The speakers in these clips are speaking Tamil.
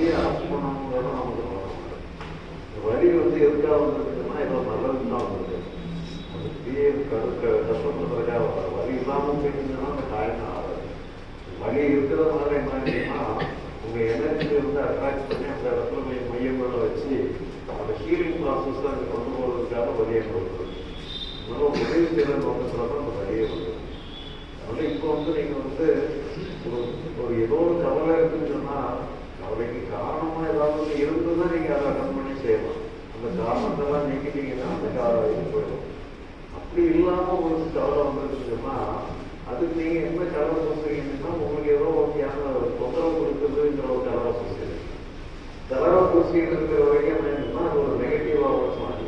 வலியை அரசு பண்ணணுங்கிறத நமக்கு வரணும். வலி வந்து எதுக்காக வந்துருக்குன்னா ஏதோ நல்லது தான் வந்துருக்கு. அது தீயை கஷ்டப்படுறதுக்காக வர வலி இல்லாமல் போயிருந்ததுன்னா அந்த காயம் ஆகாது. வலி இருக்கிறதுனால என்ன ஆச்சுன்னா உங்கள் எனர்ஜியை வந்து அட்ராக்ட் பண்ணி அந்த இடத்துல மையங்களை வச்சு அந்த ஹீலிங் ப்ராசஸ் அங்கே கொண்டு போகிறதுக்காக வலியை கொடுக்குறது. அதனால உதவி திறன் வந்துக்கிறப்ப அந்த வலியை வந்து அதனால இப்போ வந்து நீங்கள் வந்து ஒரு ஏதோ ஒரு கவலை இருக்குன்னு சொன்னால் கவலைக்கு காரணமாக ஏதாவது இருந்ததுன்னா நீங்கள் அதை அட்டன் பண்ணி செய்யலாம். அந்த காரணத்தெல்லாம் நீக்கிட்டீங்கன்னா அந்த இது போயிடும். அப்படி இல்லாமல் உங்களுக்கு கவலை வந்துருக்குன்னு சொன்னால் அதுக்கு நீங்கள் என்ன கவலை சொல்றீங்கன்னா உங்களுக்கு ஏதோ வகையான தொந்தரவு கொடுக்குறதுங்கிற ஒரு கவலை சொல்றீங்க. கவலை பூசிட்டு இருக்கிற வரைக்கும் என்னன்னா அது ஒரு நெகட்டிவாக மாற்றி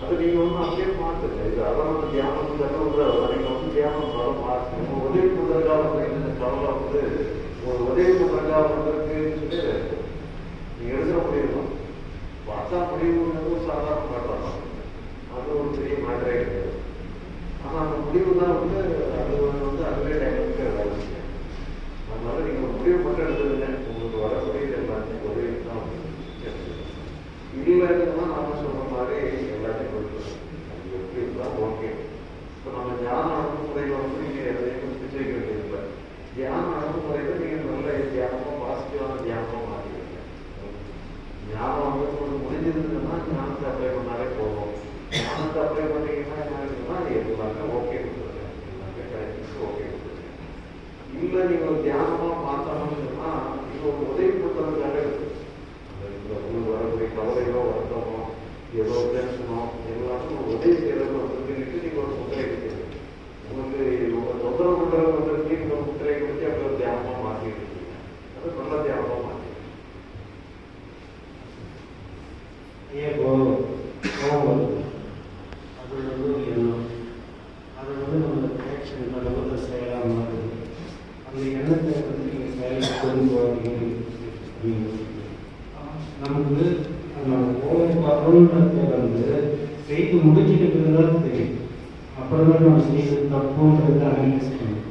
அது நீங்கள் வந்து அப்படியே மாற்றுங்க. இது அதெல்லாம் தியானம் தருவது நீங்கள் வந்து தியானம் வர மாற்றுங்க. உதவி பண்ணுறதுக்காக வந்து இந்த கவலை வந்து ஒரு உதவி பண்ணுறதுக்காக வந்திருக்குன்னு சொல்லி நீங்கள் எடுக்கிற முடிவு பார்த்தா முடிவுங்கிறது சாதாரண மாற்றம். அது ஒரு பெரிய மாற்றே கிடையாது. ஆனால் அந்த முடிவு தான் வந்து அது வந்து அதுவே டைமுக்கு வேலை செய்யும். அதனால நீங்கள் ஒரு முடிவு மட்டும் எடுத்ததுங்க உங்களுக்கு வரக்கூடிய எல்லாத்தையும் உதவி தான் இல்லைன்னா நம்ம சொல்ற மாதிரி எல்லாத்தையும் கொடுக்கணும். அது எப்படி இருந்தால் ஓகே. இப்போ நம்ம தியான அணுகுமுறையில் வந்து நீங்கள் எதையும் பிடிச்சி வைக்க வேண்டியதில்லை. தியான அணுகுமுறையில் நீங்கள் நல்ல தியானமாக பாசிட்டிவான தியானமாக மாற்றிக்கிறீங்க. ஞானம் வந்து உங்களுக்கு முடிஞ்சிருந்ததுன்னா ஞானத்தை அப்ளை பண்ணாலே போதும். ஞானத்தை அப்ளை பண்ணீங்கன்னா என்ன இருக்குன்னா அது எல்லாமே ஓகே கொடுத்துருக்கேன். எல்லாமே டைமுக்கு ஓகே கொடுத்துருக்கேன். இல்லை நீங்கள் ஒரு தியானமாக மாற்றணும்னு சொன்னால் நீங்கள் ஒரு உதவி பண்ணுறதுக்காக இருக்குது. உங்களுக்கு வரக்கூடிய கவலையோ வருத்தமோ ஏதோ டென்ஷனோ எல்லாத்தையும் உதவி செய்யறது வந்துட்டு நீங்கள் ஒரு முத்திரை எடுக்கிறீங்க. உங்களுக்கு உங்கள் தொந்தரவு பண்ணுறது வந்துட்டு நீங்கள் ஒரு முத்திரையை கொடுத்து அப்படி ஒரு தியானமாக மாற்றிட்டு இருக்கீங்க. அது நல்ல தியானமாக மாற்றி கோபம் அது வந்து எண்ணம் அது வந்து நம்ம ஆக்ஷன் நடந்த செயலாக மாறுது. அந்த எண்ணத்தை வந்து நீங்கள் செயலுக்கு கொண்டு போகிறீங்க. நமக்கு நம்ம கோபம் வரணுன்றத வந்து செய்து முடிச்சுட்டு பிறகுதான் தெரியும். அப்புறம் தான் நம்ம செய்து தப்புன்றது அனலைஸ் பண்ணணும்.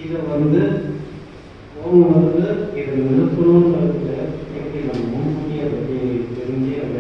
இதை வந்து கோபம் வந்து இதை நிறுத்தணுன்றதுல எப்படி நம்ம முன்கூட்டியை பற்றி தெரிஞ்சு அந்த